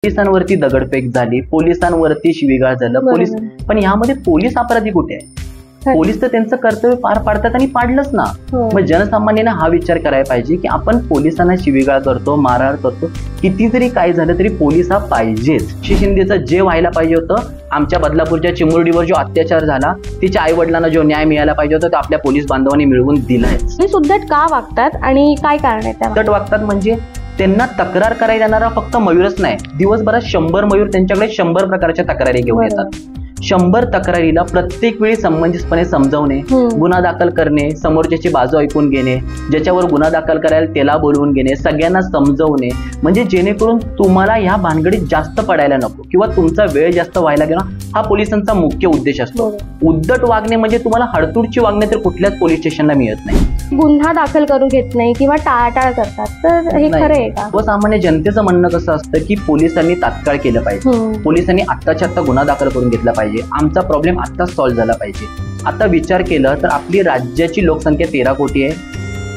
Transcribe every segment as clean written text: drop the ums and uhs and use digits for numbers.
पोलिसांवरती दगडफेक झाली, पोलिसांवरती शिवीगाळ झालं, पोलीस पण यामध्ये पोलीस अपराधी कुठे आहे? पोलीस तर त्यांचं कर्तव्य पार पाडतात आणि पाडलंच ना. मग जनसामान्याने हा विचार करायला पाहिजे की आपण पोलिसांना शिवीगाळ करतो, मारहाण करतो, किती जरी काय झालं तरी पोलीस हा पाहिजेच. शिंदेचं जे व्हायला पाहिजे होतं, आमच्या बदलापूरच्या चिमुरडीवर जो अत्याचार झाला, तिच्या आई वडिलांना जो न्याय मिळायला पाहिजे होता, तो आपल्या पोलीस बांधवांनी मिळवून दिलाय. सुद्धट का वागतात आणि काय कारण आहे? सुद्धट वागतात म्हणजे त्यांना तक्रार करायला येणारा फक्त मयूरच नाही, दिवसभरात 100 मयूर त्यांच्याकडे 100 प्रकारच्या तक्रारी घेऊन येतात. 100 तक्रारीला प्रत्येक वेळी संबंधितपणे समजावणे, गुन्हा दाखल करणे, समोरच्याची बाजू ऐकून घेणे, ज्याच्यावर गुन्हा दाखल करायला त्याला बोलवून घेणे, सगळ्यांना समजवणे, म्हणजे जेणेकरून तुम्हाला ह्या भानगडीत जास्त पडायला नको किंवा तुमचा वेळ जास्त व्हायला गेला, हा पोलिसांचा मुख्य उद्देश असतो. उद्धट वागणे म्हणजे तुम्हाला हडतूडची वागणे तर कुठल्याच पोलीस स्टेशनला मिळत नाही. गुन्हा दाखल करून घेत नाही किंवा टाळाटाळ करतात, तर हे खरं आहे का? व सामान्य जनतेचं म्हणणं कसं असतं की पोलिसांनी तात्काळ केलं पाहिजे, पोलिसांनी आत्ताच्या आत्ता गुन्हा दाखल करून घेतला पाहिजे, आमचा प्रॉब्लेम आत्ताच सॉल्व्ह झाला पाहिजे. आता विचार केला तर आपली राज्याची लोकसंख्या 13 कोटी आहे.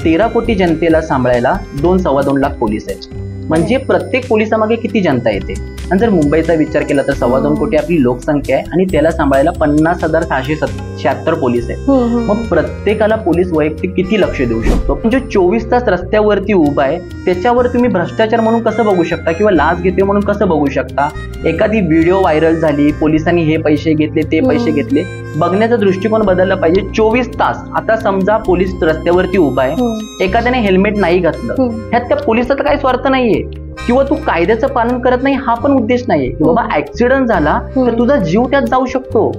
13 कोटी जनतेला सांभाळायला 2-2.25 लाख पोलीस आहेत. म्हणजे प्रत्येक पोलिसामागे किती जनता येते? आणि जर मुंबईचा विचार केला तर 2.25 कोटी आपली लोकसंख्या आहे आणि त्याला सांभाळायला 50,676 पोलीस आहेत. मग प्रत्येकाला पोलीस वैयक्तिक किती लक्ष देऊ शकतो? म्हणजे 24 तास रस्त्यावरती उभा आहे, त्याच्यावर तुम्ही भ्रष्टाचार म्हणून कसं बघू शकता किंवा लाच घेते म्हणून कसं बघू शकता? एखादी व्हिडिओ व्हायरल झाली, पोलिसांनी हे पैसे घेतले, ते पैसे घेतले, बघण्याचा दृष्टिकोन बदलला पाहिजे. 24 तास आता समजा पोलीस रस्त्यावरती उभा आहे, एखाद्याने हेल्मेट नाही घातलं, ह्यात त्या पोलिसाचा काही स्वार्थ नाहीये किंवा तू कायद्याचं पालन करत नाही हा पण उद्देश नाहीये की बाबा ऍक्सिडेंट झाला तर तुझा जीव त्यात जाऊ शकतो.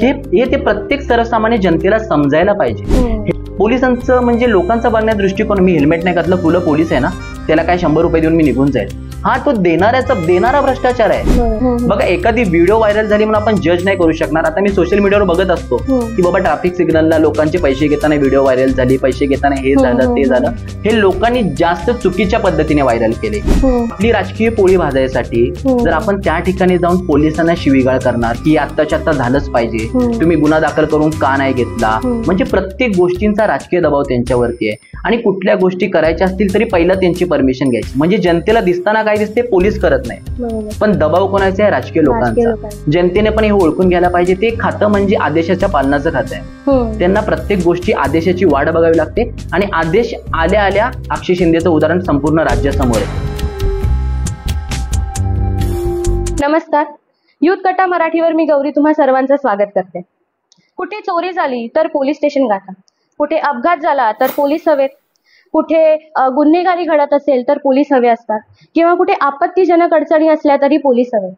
हे ते प्रत्येक सर्वसामान्य जनतेला समजायला पाहिजे. पोलिसांचं म्हणजे लोकांचा बघण्याचा दृष्टिकोन, मी हेल्मेट नाही घातलं, तुला पोलीस आहे ना, त्याला काय 100 रुपये देऊन मी निघून जाईल, हा तो देणारा भ्रष्टाचार आहे. बघा, एखादी व्हिडिओ व्हायरल झाली म्हणून आपण जज नाही करू शकणार. आता मी सोशल मीडियावर बघत असतो की बाबा ट्रॅफिक सिग्नलला लोकांचे पैसे घेताना व्हिडिओ व्हायरल झाली, पैसे घेताना हे झालं ते झालं, हे लोकांनी जास्त चुकीच्या पद्धतीने व्हायरल केले. आपली राजकीय पोळी भाजायसाठी जर आपण त्या ठिकाणी जाऊन पोलिसांना शिवीगाळ करणार की आत्ताच्या आत्ता झालंच पाहिजे, तुम्ही गुन्हा दाखल करून का नाही घेतला, म्हणजे प्रत्येक गोष्टींचा राजकीय दबाव त्यांच्यावरती आहे. आणि कुठल्या गोष्टी करायच्या असतील तरी पहिला त्यांची परमिशन घ्यायची. म्हणजे जनतेला दिसताना काय दिसते, पोलीस करत नाही, पण दबाव कोणाचा आहे? राजकीय लोकांचा. जनतेने पण हे ओळखून घ्यायला पाहिजे, ते खातं म्हणजे आदेशाच्या पालनाचं खातं आहे. त्यांना प्रत्येक गोष्टी आदेशाची वाट बघावी लागते आणि आदेश आल्या आल्या अक्षय शिंदेचं उदाहरण संपूर्ण राज्यासमोर आहे. नमस्कार, युथ कट्टा मराठीवर मी गौरी तुम्हा सर्वांचं स्वागत करते. कुठे चोरी झाली तर पोलीस स्टेशन गाठा, कुठे अपघात झाला तर पोलीस हवेत, कुठे गुन्हेगारी घडत असेल तर पोलीस हवे असतात, किंवा कुठे आपत्तीजनक अडचणी असल्या तरी पोलीस हवे.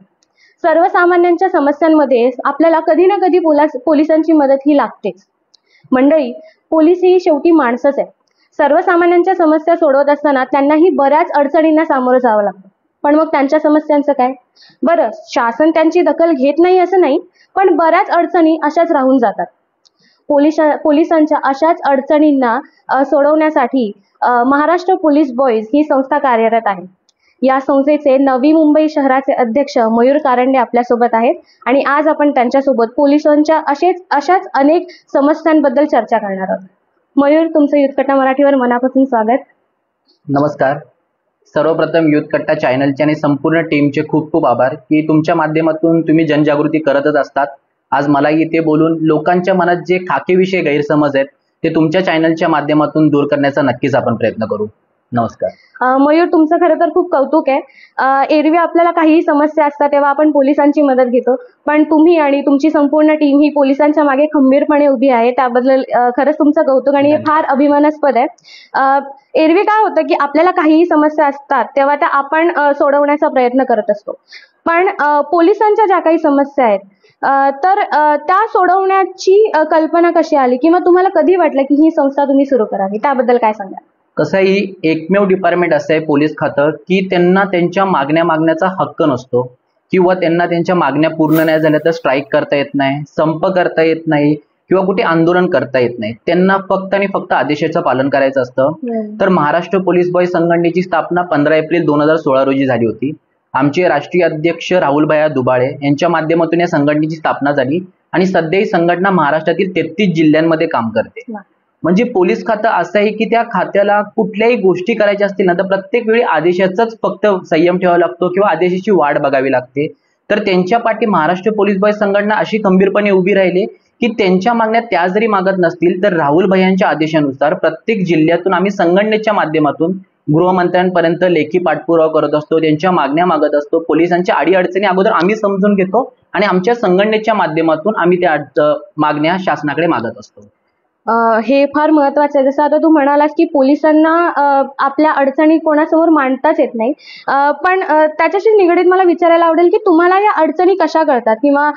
सर्वसामान्यांच्या समस्यांमध्ये आपल्याला कधी ना कधी पोलिसांची मदत ही लागतेच. मंडळी, पोलीस ही शेवटी माणसंच आहे. सर्वसामान्यांच्या समस्या सोडवत असताना त्यांनाही बऱ्याच अडचणींना सामोरं जावं लागतं. पण मग त्यांच्या समस्यांचं काय? बरं, शासन त्यांची दखल घेत नाही असं नाही, पण बऱ्याच अडचणी अशाच राहून जातात. पोलिसांच्या अशाच अडचणींना सोडवण्यासाठी महाराष्ट्र पोलीस बॉईज ही संस्था कार्यरत आहे. या संस्थेचे नवी मुंबई शहराचे अध्यक्ष मयूर कारंडे आपल्यासोबत आहेत आणि आज आपण त्यांच्यासोबत पोलिसांच्या अशाच अनेक समस्यांबद्दल चर्चा करणार आहोत. मयूर, तुमचं युथ कट्टा मराठीवर मनापासून स्वागत. नमस्कार. सर्वप्रथम युथ कट्टा चॅनलचे आणि संपूर्ण टीमचे खूप खूप आभार की तुमच्या माध्यमातून तुम्ही जनजागृती करतच असतात. आज मलाही इथे बोलून लोकांच्या मनात जे खाकीविषयी गैरसमज आहेत ते तुमच्या चॅनलच्या माध्यमातून दूर करण्याचा नक्कीच आपण प्रयत्न करू. नमस्कार. मयूर, तुमचं खरं तर खूप कौतुक आहे. एरवी आपल्याला काहीही समस्या असतात तेव्हा आपण पोलिसांची मदत घेतो, पण तुम्ही आणि तुमची संपूर्ण टीम ही पोलिसांच्या मागे खंबीरपणे उभी आहे. त्याबद्दल खरंच तुमचं कौतुक आणि हे फार अभिमानास्पद आहे. एरवी काय होतं की आपल्याला काहीही समस्या असतात तेव्हा त्या आपण सोडवण्याचा प्रयत्न करत असतो, पण पोलिसांच्या ज्या काही समस्या आहेत तर त्या सोडवण्याची कल्पना कशी आली किंवा तुम्हाला कधी वाटलं की ही संस्था तुम्ही सुरू करावी? त्याबद्दल काय सांगा? कसं ही एकमेव डिपार्टमेंट असं आहे पोलीस खातं की त्यांना त्यांच्या मागण्याचा हक्क नसतो किंवा त्यांना त्यांच्या मागण्या पूर्ण नाही झाल्या तर स्ट्राईक करता येत नाही, संप करता येत नाही किंवा कुठे आंदोलन करता येत नाही. त्यांना फक्त आणि फक्त आदेशाचं पालन करायचं असतं. तर महाराष्ट्र पोलीस बॉईज संघटनेची स्थापना 15 एप्रिल 2016 रोजी झाली होती. आमचे राष्ट्रीय अध्यक्ष राहुलभाई दुबाळे यांच्या माध्यमातून या संघटनेची स्थापना झाली आणि सध्या ही संघटना महाराष्ट्रातील 33 जिल्ह्यांमध्ये काम करते. म्हणजे पोलीस खातं असं आहे की त्या खात्याला कुठल्याही गोष्टी करायच्या असतील ना तर प्रत्येक वेळी आदेशाचाच फक्त संयम ठेवावा लागतो किंवा आदेशाची वाट बघावी लागते. तर त्यांच्या पाठी महाराष्ट्र पोलीस बॉय संघटना अशी खंबीरपणे उभी राहिली की त्यांच्या मागण्या त्या जरी मागत नसतील तर राहुल भैयांच्या आदेशानुसार प्रत्येक जिल्ह्यातून आम्ही संघटनेच्या माध्यमातून गृहमंत्र्यांपर्यंत लेखी पाठपुरावा करत असतो, त्यांच्या मागण्या मागत असतो. पोलिसांच्या अडीअडचणी अगोदर आम्ही समजून घेतो आणि आमच्या संघटनेच्या माध्यमातून आम्ही त्या मागण्या शासनाकडे मागत असतो. हे फार महत्वाचं आहे. जसं आता तू म्हणालास की पोलिसांना आपल्या अडचणी कोणासमोर मांडताच येत नाही, पण त्याच्याशी निगडीत मला विचारायला आवडेल की तुम्हाला या अडचणी कशा कळतात, किंवा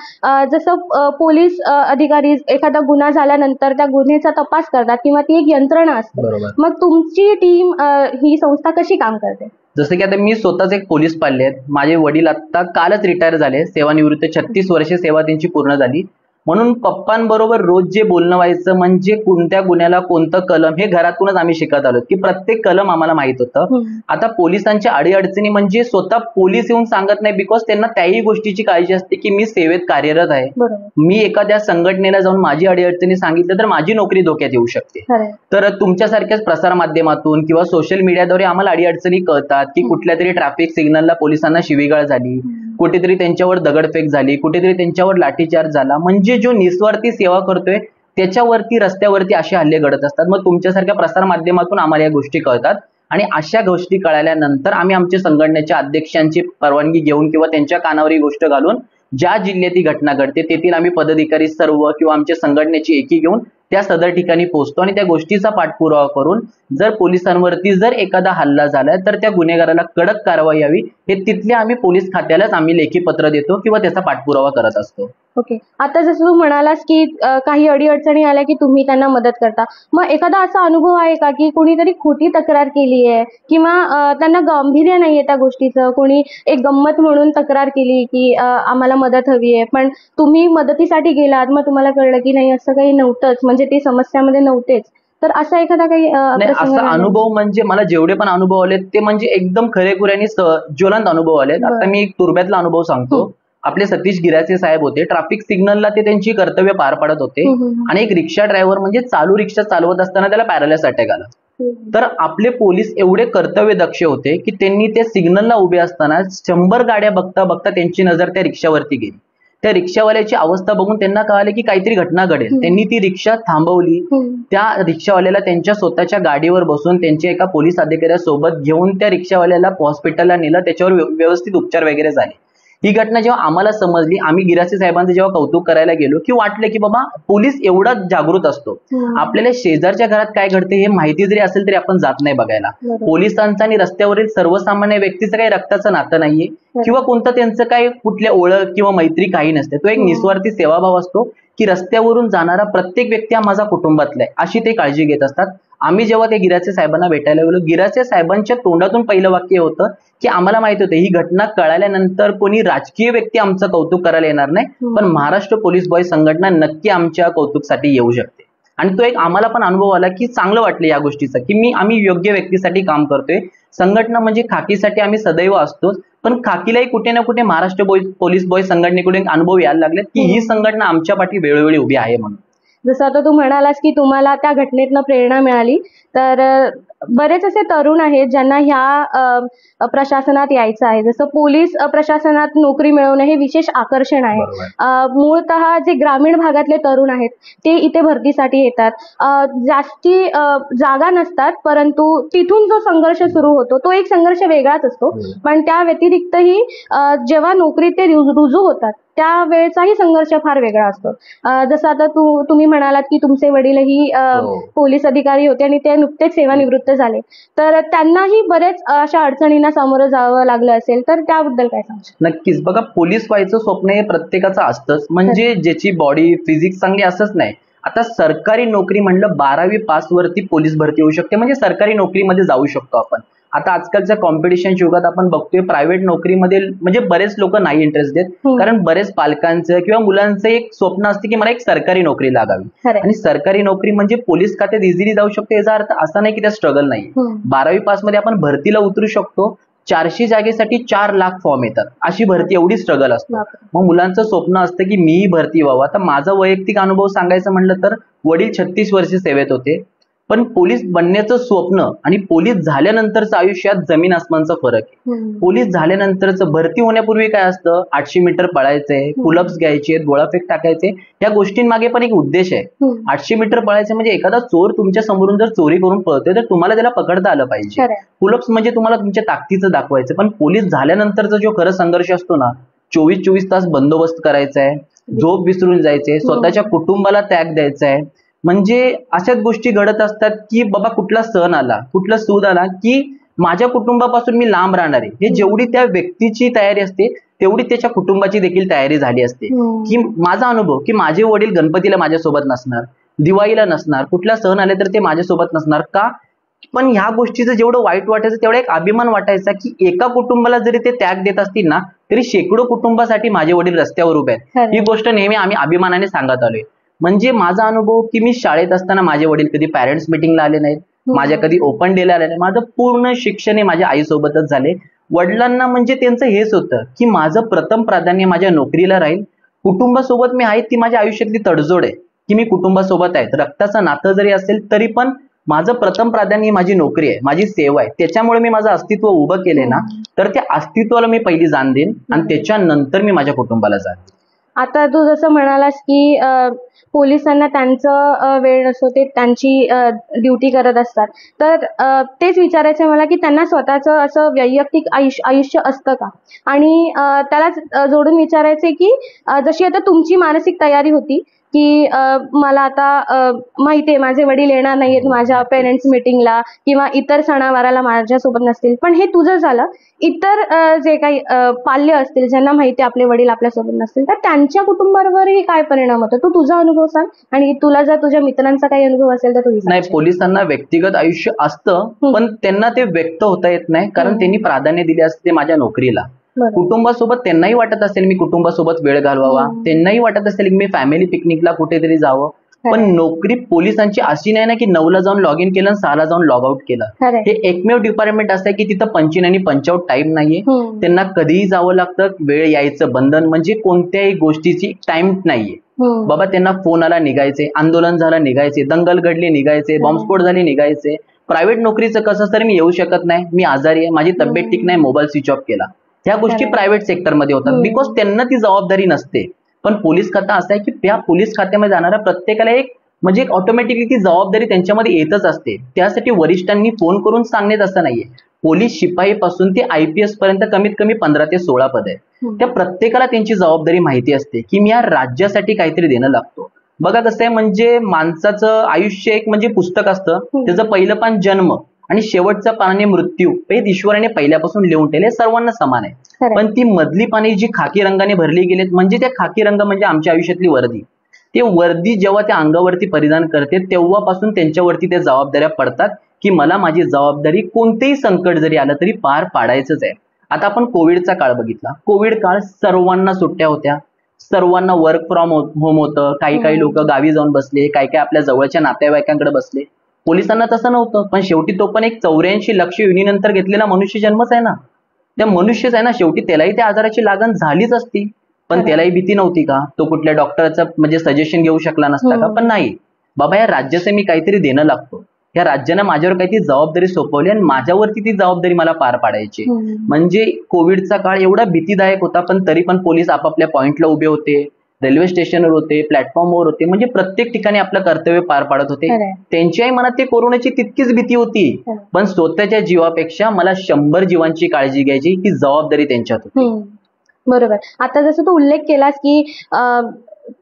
जसं पोलीस अधिकारी एखादा गुन्हा झाल्यानंतर त्या गुन्ह्याचा तपास करतात किंवा ती एक यंत्रणा असते, बरोबर. मग तुमची टीम, ही संस्था कशी काम करते? जसं की आता मी स्वतःच एक पोलीस पाल्ले आहेत. माझे वडील आता कालच रिटायर झाले, सेवानिवृत्त, 36 वर्षे सेवा त्यांची पूर्ण झाली. म्हणून पप्पांबरोबर रोज जे बोलणं व्हायचं म्हणजे कोणत्या गुन्ह्याला कोणतं कलम हे घरातूनच आम्ही शिकत आलो की प्रत्येक कलम आम्हाला माहित होतं. आता पोलिसांच्या अडीअडचणी म्हणजे स्वतः पोलीस येऊन सांगत नाही, बिकॉज त्यांना त्याही गोष्टीची काळजी असते की मी सेवेत कार्यरत आहे. मी एखाद्या संघटनेला जाऊन माझी अडीअडचणी सांगितलं तर माझी नोकरी धोक्यात येऊ शकते. तर तुमच्यासारख्याच प्रसार माध्यमातून किंवा सोशल मीडियाद्वारे आम्हाला अडीअडचणी कळतात की कुठल्या तरी ट्रॅफिक सिग्नलला पोलिसांना शिवीगाळ झाली, कुठेतरी त्यांच्यावर दगडफेक झाली, कुठेतरी त्यांच्यावर लाठीचार्ज झाला. म्हणजे जो निस्वार्थी सेवा करतोय त्याच्यावरती रस्त्यावरती असे हल्ले घडत असतात. मग तुमच्यासारख्या प्रसार माध्यमातून आम्हाला या गोष्टी कळतात आणि अशा गोष्टी कळाल्यानंतर आम्ही आमच्या संघटनेच्या अध्यक्षांची परवानगी घेऊन किंवा त्यांच्या कानावर ही गोष्ट घालून ज्या जिल्ह्यात ही घटना घडते तेथील आम्ही पदाधिकारी सर्व किंवा आमच्या संघटनेची एकी घेऊन त्या सदर ठिकाणी पोहोचतो आणि त्या गोष्टीचा पाठपुरावा करून जर पोलिसांवरती जर एखादा हल्ला झाला तर त्या गुन्हेगाराला कडक कारवाई यावी हे तिथल्या आम्ही पोलीस खात्यालाच आम्ही लेखी पत्र देतो किंवा त्याचा पाठपुरावा करत असतो. ओके. आता जसं तू म्हणालास की काही अडीअडचणी आल्या की तुम्ही त्यांना मदत करता, मग एखादा असा अनुभव आहे का की कोणीतरी खोटी तक्रार केली आहे किंवा त्यांना गांभीर्य नाहीये त्या गोष्टीचं, कोणी एक गंमत म्हणून तक्रार केली की आम्हाला मदत हवी आहे, पण तुम्ही मदतीसाठी गेलात, मग तुम्हाला कळलं की नाही असं काही नव्हतंच, म्हणजे ते समस्यामध्ये नव्हतेच, तर असा एखादा काही असा अनुभव म्हणजे मला जेवढे पण अनुभव आले ते म्हणजे एकदम खरेखुरे आणि ज्वलंत अनुभव आलेत. आता मी एक तुर्ब्यातला अनुभव सांगतो. आपले सतीश गिरासे साहेब होते, ट्रॅफिक सिग्नलला ते त्यांची कर्तव्य पार पाडत होते आणि एक रिक्षा ड्रायव्हर म्हणजे चालू रिक्षा चालवत असताना त्याला पॅरालाइस अटॅक आला. तर आपले पोलीस एवढे कर्तव्य दक्ष होते की त्यांनी त्या सिग्नलला उभे असताना 100 गाड्या बघता बघता त्यांची नजर त्या रिक्षावरती गेली. त्या रिक्षावाल्याची अवस्था बघून त्यांना कळाले की काहीतरी घटना घडेल. त्यांनी ती रिक्षा थांबवली. त्या रिक्षावाल्याला त्यांच्या स्वतःच्या गाडीवर बसून त्यांच्या एका पोलीस अधिकाऱ्यासोबत घेऊन त्या रिक्षावाल्याला हॉस्पिटलला नेलं. त्याच्यावर व्यवस्थित उपचार वगैरे झाले. ही घटना जेव्हा आम्हाला समजली, आम्ही गिरासे साहेबांचं जेव्हा कौतुक करायला गेलो की वाटलं की बाबा पोलीस एवढा जागृत असतो. आपल्याला शेजारच्या घरात काय घडते हे माहिती जरी असेल तरी आपण जात नाही बघायला. पोलिसांचं आणि रस्त्यावरील सर्वसामान्य व्यक्तीचं काही रक्ताचं नातं नाहीये किंवा कोणतं त्यांचं काही कुठल्या ओळख किंवा मैत्री काही नसते. तो एक निस्वार्थी सेवाभाव असतो की रस्त्यावरून जाणारा प्रत्येक व्यक्ती हा माझा कुटुंबातला आहे अशी ते काळजी घेत असतात. आम्ही जेव्हा ते गिरासे साहेबांना भेटायला गेलो, गिरासे साहेबांच्या तोंडातून पहिलं वाक्य होतं की आम्हाला माहित होतं ही घटना कळाल्यानंतर कोणी राजकीय व्यक्ती आमचं कौतुक करायला येणार नाही, पण महाराष्ट्र पोलीस बॉय संघटना नक्की आमच्या कौतुकसाठी येऊ शकते. आणि तो एक आम्हाला पण अनुभव आला की चांगलं वाटलं या गोष्टीचा की आम्ही योग्य व्यक्तीसाठी काम करतोय. संघटना म्हणजे खाकीसाठी आम्ही सदैव असतोच, पण खाकीलाही कुठे ना कुठे महाराष्ट्र पोलीस बॉय संघटनेकडून अनुभव यायला लागले की ही संघटना आमच्या पाठी वेळोवेळी उभी आहे म्हणून. जसं आता तू म्हणालास की तुम्हाला त्या घटनेतनं प्रेरणा मिळाली, तर बरेच असे तरुण आहेत ज्यांना ह्या प्रशासनात यायचं आहे. जसं पोलीस प्रशासनात नोकरी मिळवणं हे विशेष आकर्षण आहे. मूळतः जे ग्रामीण भागातले तरुण आहेत ते इथे भरतीसाठी येतात. जास्ती जागा नसतात, परंतु तिथून जो संघर्ष सुरू होतो तो एक संघर्ष वेगळाच असतो. पण त्या व्यतिरिक्तही जेव्हा नोकरीत ते रुजू होतात त्यावेळेचाही संघर्ष फार वेगळा असतो. जसं आता तुम्ही म्हणालात की तुमचे वडीलही पोलीस अधिकारी होते आणि ते नुकतेच सेवानिवृत्त झाले, तर त्यांनाही बरेच अशा अडचणींना सामोरं जावं लागलं असेल, तर त्याबद्दल काय सांगू? नक्कीच. बघा, पोलीस व्हायचं स्वप्न हे प्रत्येकाचं असतंच. म्हणजे ज्याची बॉडी फिजिक्स चांगली असंच नाही. आता सरकारी नोकरी म्हणलं 12वी पास वरती पोलीस भरती होऊ शकते, म्हणजे सरकारी नोकरीमध्ये जाऊ शकतो आपण. आता आजकालच्या कॉम्पिटिशन युगात आपण बघतोय प्रायव्हेट नोकरीमध्ये म्हणजे बरेच लोक नाही इंटरेस्ट देत, कारण बरेच पालकांचं किंवा मुलांचं एक स्वप्न असते की मला एक सरकारी नोकरी लागावी. आणि सरकारी नोकरी म्हणजे पोलीस खात्यात इझिली जाऊ शकतो, याचा अर्थ असा नाही की त्या स्ट्रगल नाही. 12वी पास मध्ये आपण भरतीला उतरू शकतो. 400 जागेसाठी 4 लाख फॉर्म येतात, अशी भरती, एवढी स्ट्रगल असतो. मग मुलांचं स्वप्न असतं की मीही भरती व्हावं. आता माझा वैयक्तिक अनुभव सांगायचं म्हणलं तर वडील 36 वर्ष सेवेत होते. पण पोलीस बनण्याचं स्वप्न आणि पोलीस झाल्यानंतरचं आयुष्यात जमीन आसमानचा फरक आहे. पोलीस झाल्यानंतरचं भरती होण्यापूर्वी काय असतं, 800 मीटर पळायचंय, पुलअप्स घ्यायचे, गोळाफेक टाकायचे, या गोष्टींमागे पण एक उद्देश आहे. 800 मीटर पळायचं म्हणजे एखादा चोर तुमच्या समोरून जर चोरी करून पळतोय तर तुम्हाला त्याला पकडता आलं पाहिजे. पुलअप्स म्हणजे तुम्हाला तुमच्या ताकदीचं दाखवायचं. पण पोलीस झाल्यानंतरचा जो खरं संघर्ष असतो ना, 24-24 तास बंदोबस्त करायचा आहे, झोप विसरून जायचंय, स्वतःच्या कुटुंबाला त्याग द्यायचा आहे. म्हणजे अशाच गोष्टी घडत असतात की बाबा कुठला सण आला, कुठला सूद आला की माझ्या कुटुंबापासून मी लांब राहणार आहे. हे जेवढी त्या व्यक्तीची तयारी असते तेवढी त्याच्या कुटुंबाची देखील तयारी झाली असते. की माझा अनुभव की माझे वडील गणपतीला माझ्यासोबत नसणार, दिवाळीला नसणार, कुठला सण आले तर ते माझ्यासोबत नसणार का. पण ह्या गोष्टीचं जेवढं वाईट वाटायचं तेवढा एक अभिमान वाटायचा की एका कुटुंबाला जरी ते त्याग देत असतील ना तरी शेकडो कुटुंबासाठी माझे वडील रस्त्यावर उभे आहेत. ही गोष्ट नेहमी आम्ही अभिमानाने सांगत आलोय. म्हणजे माझा अनुभव की मी शाळेत असताना माझे वडील कधी पॅरेंट्स मिटिंगला आले नाहीत, माझ्या कधी ओपन डेला आले नाही. माझं पूर्ण शिक्षण हे माझ्या आईसोबतच झाले. वडिलांना म्हणजे त्यांचं हेच होतं की माझं प्रथम प्राधान्य माझ्या नोकरीला राहील, कुटुंबासोबत मी आहे ती माझ्या आयुष्यातली तडजोड आहे की मी कुटुंबासोबत आहे. रक्ताचं नातं जरी असेल तरी पण माझं प्रथम प्राधान्य ही माझी नोकरी आहे, माझी सेवा आहे. त्याच्यामुळे मी माझं अस्तित्व उभं केले ना तर त्या अस्तित्वाला मी पहिली जाण देईन आणि त्याच्यानंतर मी माझ्या कुटुंबाला जाण देईन. आता तू जसं म्हणालास की पोलिसांना त्यांचं वेळ नसतो, ते त्यांची ड्युटी करत असतात, तर तेच विचारायचं आहे मला की त्यांना स्वतःचं असं वैयक्तिक आयुष्य असतं का. आणि त्यालाच जोडून विचारायचंय की जशी आता तुमची मानसिक तयारी होती की मला आता माहितीये माझे वडील येणार नाहीयेत माझ्या पेरेंट्स मिटिंगला किंवा इतर सणावाराला माझ्यासोबत नसतील, पण हे तुझं झालं. इतर जे काही पाल्य असतील ज्यांना माहिती आपले वडील आपल्यासोबत नसतील तर त्यांच्या कुटुंबावरही काय परिणाम होतो, तो तुझा अनुभव सांग. आणि तुला जर तुझ्या मित्रांचा काही अनुभव असेल तर तू नाही. पोलिसांना व्यक्तिगत आयुष्य असतं पण त्यांना ते व्यक्त होता येत नाही कारण त्यांनी प्राधान्य दिले असते माझ्या नोकरीला. कुटुंबासोबत त्यांनाही वाटत असेल मी कुटुंबासोबत वेळ घालवावा, त्यांनाही वाटत असेल की मी फॅमिली पिकनिकला कुठेतरी जावं. पण नोकरी पोलिसांची अशी नाही ना की 9ला जाऊन लॉग इन केलं आणि 6ला जाऊन लॉग आउट केलं. हे एकमेव डिपार्टमेंट असं आहे की तिथं 25 आणि 55 टाइम नाहीये. त्यांना कधीही जावं लागतं, वेळ यायचं बंधन म्हणजे कोणत्याही गोष्टीची टाइम नाहीये. बाबा त्यांना फोन आला निघायचे, आंदोलन झालं निघायचे, दंगल घडली निघायचे, बॉम्बस्फोट झाली निघायचे. प्रायव्हेट नोकरीचं कसं तर मी येऊ शकत नाही, मी आजारी आहे, माझी तब्येत ठीक नाही, मोबाईल स्विच ऑफ केला. ह्या गोष्टी प्रायव्हेट सेक्टरमध्ये होतात बिकॉज त्यांना ती जबाबदारी नसते. पण पोलीस खाता असं आहे की त्या पोलीस खात्यामध्ये जाणाऱ्या प्रत्येकाला एक म्हणजे एक ऑटोमॅटिकली ती जबाबदारी त्यांच्यामध्ये येतच असते. त्यासाठी वरिष्ठांनी फोन करून सांगण्यात असं नाहीये. पोलीस शिपाई पासून ते IPS पर्यंत कमीत कमी 15 ते 16 पद आहे. त्या प्रत्येकाला त्यांची जबाबदारी माहिती असते की मी या राज्यासाठी काहीतरी देणं लागतो. बघा कसं आहे, म्हणजे माणसाचं आयुष्य एक म्हणजे पुस्तक असतं, त्याचं पहिलं पान जन्म आणि शेवटचा पानाने मृत्यू हे ईश्वराने पहिल्यापासून लिहून ठेवले, सर्वांना समान आहे. पण ती मधली पाने जी खाकी रंगाने भरली गेलीत म्हणजे त्या खाकी रंग म्हणजे आमच्या आयुष्यातली वर्दी. ते वर्दी जेव्हा त्या अंगावरती परिधान करते तेव्हापासून त्यांच्यावरती त्या जबाबदाऱ्या पडतात की मला माझी जबाबदारी कोणतेही संकट जरी आलं तरी पार पाडायचंच आहे. आता आपण कोविडचा काळ बघितला. कोविड काळ सर्वांना सुट्ट्या होत्या, सर्वांना वर्क फ्रॉम होम होतं. काही लोक गावी जाऊन बसले, काही आपल्या जवळच्या नातेवाईकांकडे बसले. पोलिसांना तसं नव्हतं, पण शेवटी तो पण एक 84 लक्ष युनिनंतर घेतलेला मनुष्य जन्मच आहे ना. त्या मनुष्यच आहे ना, शेवटी त्यालाही त्या आजाराची लागण झालीच असती. पण त्यालाही भीती नव्हती का, तो कुठल्या डॉक्टरचं म्हणजे सजेशन घेऊ शकला नसता का. पण नाही बाबा, या राज्याचं मी काहीतरी देणं लागतो, या राज्यानं माझ्यावर काहीतरी जबाबदारी सोपवली आणि माझ्यावरती ती जबाबदारी मला पार पाडायची. म्हणजे कोविडचा काळ एवढा भीतीदायक होता पण तरी पण पोलीस आपापल्या पॉइंटला उभे होते, रेल्वे स्टेशनवर होते, प्लॅटफॉर्मवर होते, म्हणजे प्रत्येक ठिकाणी आपलं कर्तव्य पार पाडत होते. त्यांच्याही मनात ते कोरोनाची तितकीच भीती होती, पण स्वतःच्या जीवापेक्षा मला 100 जीवांची काळजी घ्यायची ही जबाबदारी त्यांच्यात होती. बरोबर. आता जसं तू उल्लेख केलास की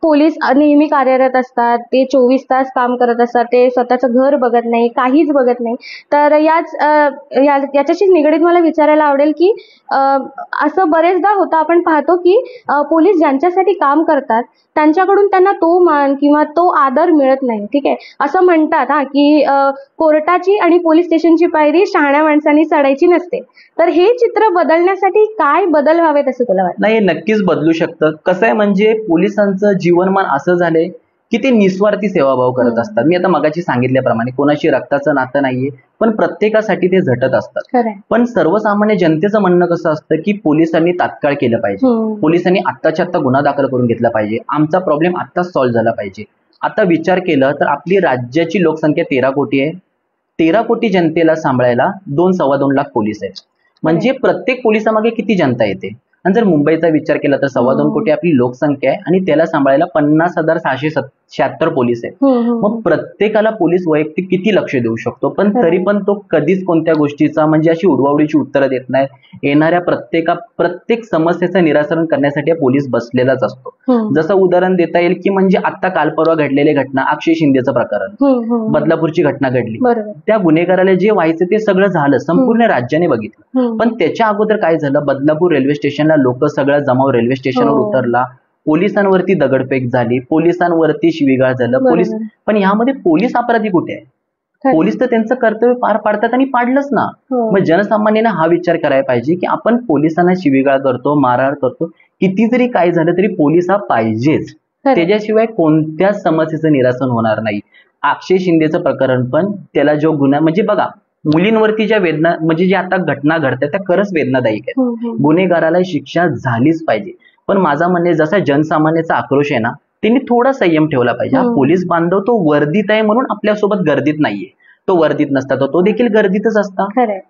पोलीस नेहमी कार्यरत असतात, ते 24 तास काम करत असतात, ते स्वतःचं घर बघत नाही, काहीच बघत नाही. तर याच्याशी निगडीत मला विचारायला आवडेल की असं बरेचदा होतं, आपण पाहतो की पोलीस ज्यांच्यासाठी काम करतात त्यांच्याकडून त्यांना तो मान किंवा तो आदर मिळत नाही. ठीक आहे, असं म्हणतात की कोर्टाची आणि पोलीस स्टेशनची पायरी शहाण्या माणसांनी चढायची नसते. तर हे चित्र बदलण्यासाठी काय बदल व्हावेत असं तुला वाटतं? नाही, नक्कीच बदलू शकतं. कसं आहे, म्हणजे पोलिसांचं जीवनमान असं झालंय की ते निस्वार्थी सेवाभाव करत असतात. मी आता मगाशी सांगितल्याप्रमाणे कोणाशी रक्ताचं नातं नाहीये, पण प्रत्येकासाठी ते झटत असतात. पण सर्वसामान्य जनतेचं म्हणणं कसं असतं की पोलिसांनी तात्काळ केलं पाहिजे, पोलिसांनी आत्ताच्या आत्ता गुन्हा दाखल करून घेतला पाहिजे, आमचा प्रॉब्लेम आत्ताच सॉल्व्ह झाला पाहिजे. आता विचार केलं तर आपली राज्याची लोकसंख्या 13 कोटी आहे. 13 कोटी जनतेला सांभाळायला 2-2.25 लाख पोलीस आहेत. म्हणजे प्रत्येक पोलिसामागे किती जनता येते. आणि जर मुंबईचा विचार केला तर 2.25 कोटी आपली लोकसंख्या आहे आणि त्याला सांभाळायला 50,676 पोलीस आहेत. मग प्रत्येकाला पोलीस वैयक्तिक किती लक्ष देऊ शकतो, पण तरी पण तो कधीच कोणत्या गोष्टीचा म्हणजे अशी उडवाउडीची उत्तरं देत नाही. येणाऱ्या प्रत्येक समस्येचं निराकरण करण्यासाठी पोलीस बसलेलाच असतो. जसं उदाहरण देता येईल की म्हणजे आता काल परवा घडलेली घटना, अक्षय शिंदेचं प्रकरण, बदलापूरची घटना घडली. त्या गुन्हेगाराला जे व्हायचं ते सगळं झालं, संपूर्ण राज्याने बघितलं. पण त्याच्या अगोदर काय झालं, बदलापूर रेल्वे स्टेशनला लोक सगळा जमाव रेल्वे स्टेशनवर उतरला, पोलिसांवरती दगडफेक झाली, पोलिसांवरती शिवीगाळ झालं. पण यामध्ये पोलीस अपराधी कुठे आहे? पोलीस तर त्यांचं कर्तव्य पार पाडतात आणि पाडलंच ना. मग जनसामान्याने हा विचार करायला पाहिजे की आपण पोलिसांना शिवीगाळ करतो, मारहाण करतो, किती जरी काय झालं तरी पोलीस हा पाहिजेच. त्याच्याशिवाय कोणत्याच समस्येचं निरासन होणार नाही. अक्षय शिंदेचं प्रकरण पण त्याला जो गुन्हा म्हणजे बघा, मुलींवरती ज्या वेदना म्हणजे ज्या आता घटना घडतात त्या खरंच वेदनादायक आहेत. गुन्हेगाराला शिक्षा झालीच पाहिजे. पण माझा म्हणणे, जसा जनसामान्याचा आक्रोश आहे ना, त्यांनी थोडा संयम ठेवला पाहिजे. हा पोलीस बांधव तो वर्दीत आहे म्हणून आपल्यासोबत गर्दीत नाहीये. तो वर्दीत नसता तो देखील गर्दीतच असता.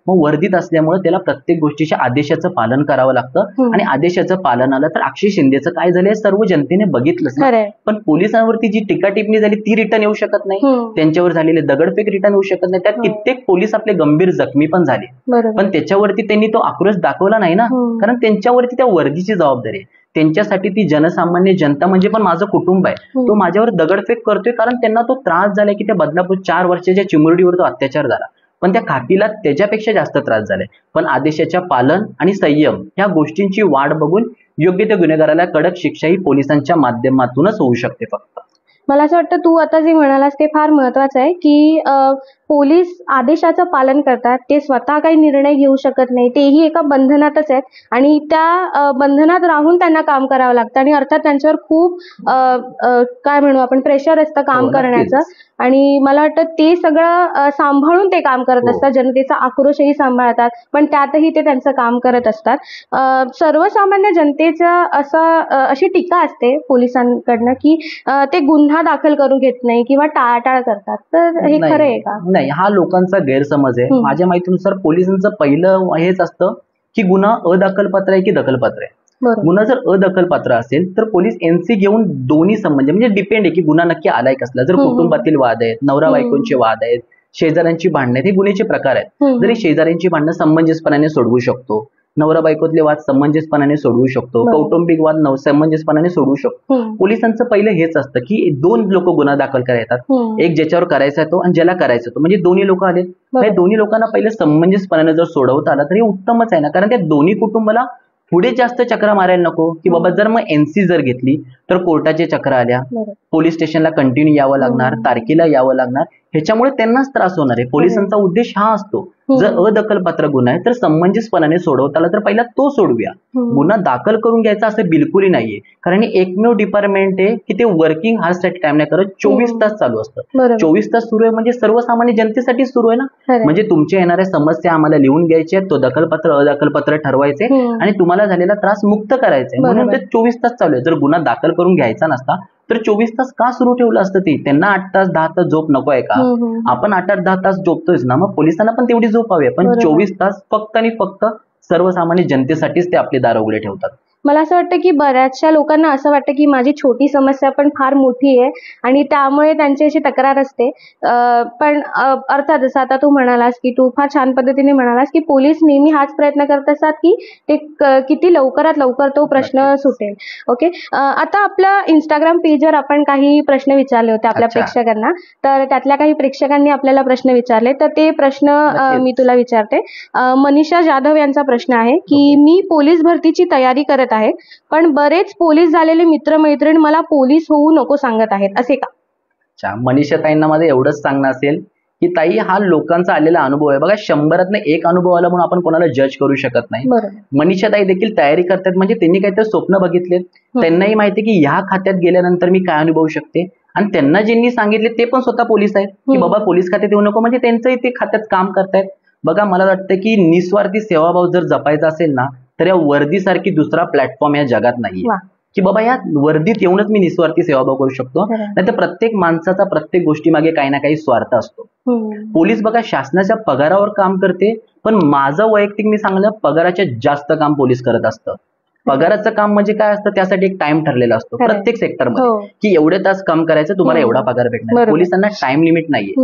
मग वर्दीत असल्यामुळे त्याला प्रत्येक गोष्टीच्या आदेशाचं पालन करावं लागतं. आणि आदेशाचं पालन आलं तर अक्षय शिंदेचं काय झालंय सर्व जनतेने बघितलंच. पण पोलिसांवरती जी टीका टिप्पणी झाली ती रिटर्न येऊ शकत नाही. त्यांच्यावर झालेले दगडफेक रिटर्न येऊ शकत नाही. त्यात कित्येक पोलीस आपले गंभीर जखमी पण झाले. पण त्याच्यावरती त्यांनी तो आक्रोश दाखवला नाही ना, कारण त्यांच्यावरती त्या वर्दीची जबाबदारी आहे. त्यांच्यासाठी ती जनसामान्य जनता म्हणजे पण माझं कुटुंब आहे, तो माझ्यावर दगडफेक करतोय कारण त्यांना तो त्रास झालाय की त्या बदलापूर 4 वर्षाच्या चिमुरडीवर तो अत्याचार झाला. पण त्या खाकीला त्याच्यापेक्षा जास्त त्रास झालाय. पण आदेशाच्या पालन आणि संयम या गोष्टींची वाट बघून योग्य त्या गुन्हेगाराला कडक शिक्षा ही पोलिसांच्या माध्यमातूनच होऊ शकते. फक्त मला असं वाटतं तू आता जे म्हणालास ते फार महत्वाचं आहे की पोलीस आदेशाचं पालन करतात, ते स्वतः काही निर्णय घेऊ शकत नाही, तेही एका बंधनातच आहेत आणि त्या बंधनात राहून त्यांना काम करावं लागतं. आणि अर्थात त्यांच्यावर खूप काय म्हणू आपण प्रेशर असतं काम करण्याचं. आणि मला वाटतं ते सगळं सांभाळून ते काम करत असतात, जनतेचा आक्रोशही सांभाळतात, पण त्यातही ते त्यांचं काम करत असतात. सर्वसामान्य जनतेचं अशी टीका असते पोलिसांकडनं की ते गुन्हा दाखल करून घेत नाही किंवा टाळाटाळ करतात. तर हे खरं आहे का? नाही, हा लोकांचा गैरसमज आहे. माझ्या माहितीनुसार पोलिसांचं पहिलं हेच असतं की गुन्हा अदखलपात्र आहे की दखलपात्र आहे. गुन्हा जर अदखलपात्र असेल तर पोलीस एनसी घेऊन दोन्ही संबंध म्हणजे डिपेंड आहे की गुन्हा नक्की आलाय कसला. जर कुटुंबातील वाद आहेत, नवरा बायकोंचे वाद आहेत, शेजाऱ्यांची भांडणे, हे गुन्ह्याचे प्रकार आहेत. जरी शेजाऱ्यांची भांडणं समंजसपणाने सोडवू शकतो, नवरा बायकोतले वाद समंजसपणाने सोडवू शकतो, कौटुंबिक वाद समंजसपणाने सोडवू शकतो. पोलिसांचं पहिलं हेच असतं की 2 लोक गुन्हा दाखल करतात, एक ज्याच्यावर करायचा तो आणि ज्याला करायचा तो, म्हणजे दोन्ही लोक आले. दोन्ही लोकांना पहिले समंजसपणाने जर सोडवता आला तरी उत्तमच आहे ना, कारण त्या दोन्ही कुटुंबाला पुढे जास्त चक्रा मारायला नको की बाबा जर मग एनसी जर घेतली तर कोर्टाचे चक्र आल्या, पोलीस स्टेशनला कंटिन्यू यावं लागणार, तारखेला यावं लागणार, ह्याच्यामुळे त्यांनाच त्रास होणार आहे. पोलिसांचा उद्देश हा असतो, जर अदखलपात्र गुन्हा आहे तर समंजसपणाने सोडवता आला तर पहिला तो सोडवूया, गुन्हा दाखल करून घ्यायचा असं बिलकुलही नाहीये. कारण हे एकमेव डिपार्टमेंट आहे की ते वर्किंग हार्ससाठी टाइम नाही करत, 24 तास चालू असतं. 24 तास सुरू आहे म्हणजे सर्वसामान्य जनतेसाठी सुरू आहे ना. म्हणजे तुमच्या येणाऱ्या समस्या आम्हाला लिहून घ्यायच्या, तो दखलपात्र अदखलपात्र ठरवायचे आणि तुम्हाला झालेला त्रास मुक्त करायचा, म्हणून ते 24 तास चालू आहे. जर गुन्हा दाखल करून घ्यायचा नसता तर 24 तास का सुरू ठेवलं असतं? ते त्यांना 8 तास 10 तास झोप नको आहे का? आपण 8-8 10 तास झोपतोयच ना, मग पोलिसांना पण तेवढी झोप हवी. पण 24 तास फक्त आणि फक्त सर्वसामान्य जनतेसाठीच ते आपले दार उघडे ठेवतात. मला असं वाटतं की बऱ्याचशा लोकांना असं वाटतं की माझी छोटी समस्या पण फार मोठी आहे आणि त्यामुळे त्यांची अशी तक्रार असते. पण अर्थात जसं आता तू म्हणालास की तू फार छान पद्धतीने म्हणालास की पोलीस नेहमी हाच प्रयत्न करत असतात की ते किती लवकरात लवकर तो प्रश्न सुटेल. ओके, आता आपल्या इंस्टाग्राम पेजवर आपण काही प्रश्न विचारले होते आपल्या प्रेक्षकांना, तर त्यातल्या काही प्रेक्षकांनी आपल्याला प्रश्न विचारले, तर ते प्रश्न मी तुला विचारते. मनीषा जाधव यांचा प्रश्न आहे की मी पोलीस भरतीची तयारी करत आहे, पण बरेच पोलीस झालेले मित्रमैत्रीण मला पोलीस होऊ नको सांगत आहेत, असे का? अच्छा, मनीषा ताईंना माझं एवढंच सांगणं असेल की ताई, हा लोकांचा आलेला अनुभव आहे. बघा, 100तनं 1 अनुभव आला म्हणून आपण कोणाला जज करू शकत नाही. मनीषा ताई देखील तयारी करतात म्हणजे त्यांनी काहीतरी स्वप्न बघितलेत, त्यांनाही माहिती की ह्या खात्यात गेल्यानंतर मी काय अनुभवू शकते. आणि त्यांना ज्यांनी सांगितले ते पण स्वतः पोलीस आहेत की बाबा पोलीस खात्यात येऊ नको, म्हणजे त्यांचंही ते खात्यात काम करतायत. बघा, मला वाटतं की निस्वार्थी सेवाभाव जर जपायचा असेल ना तर या वर्दीसारखी दुसरा प्लॅटफॉर्म या जगात नाहीये की बाबा या वर्दीत येऊनच मी निस्वार्थी सेवाभाव करू शकतो. नाहीतर प्रत्येक माणसाचा प्रत्येक गोष्टी मागे काही ना काही स्वार्थ असतो. पोलीस बघा शासनाच्या पगारावर काम करते, पण माझं वैयक्तिक मी सांगलं पगाराच्या जास्त काम पोलीस करत असतं. पगाराचं काम म्हणजे काय असतं, त्यासाठी एक टाइम ठरलेला असतो प्रत्येक सेक्टरमध्ये की एवढे तास काम करायचं, तुम्हाला एवढा पगार भेटणार. पोलिसांना टाइम लिमिट नाहीये.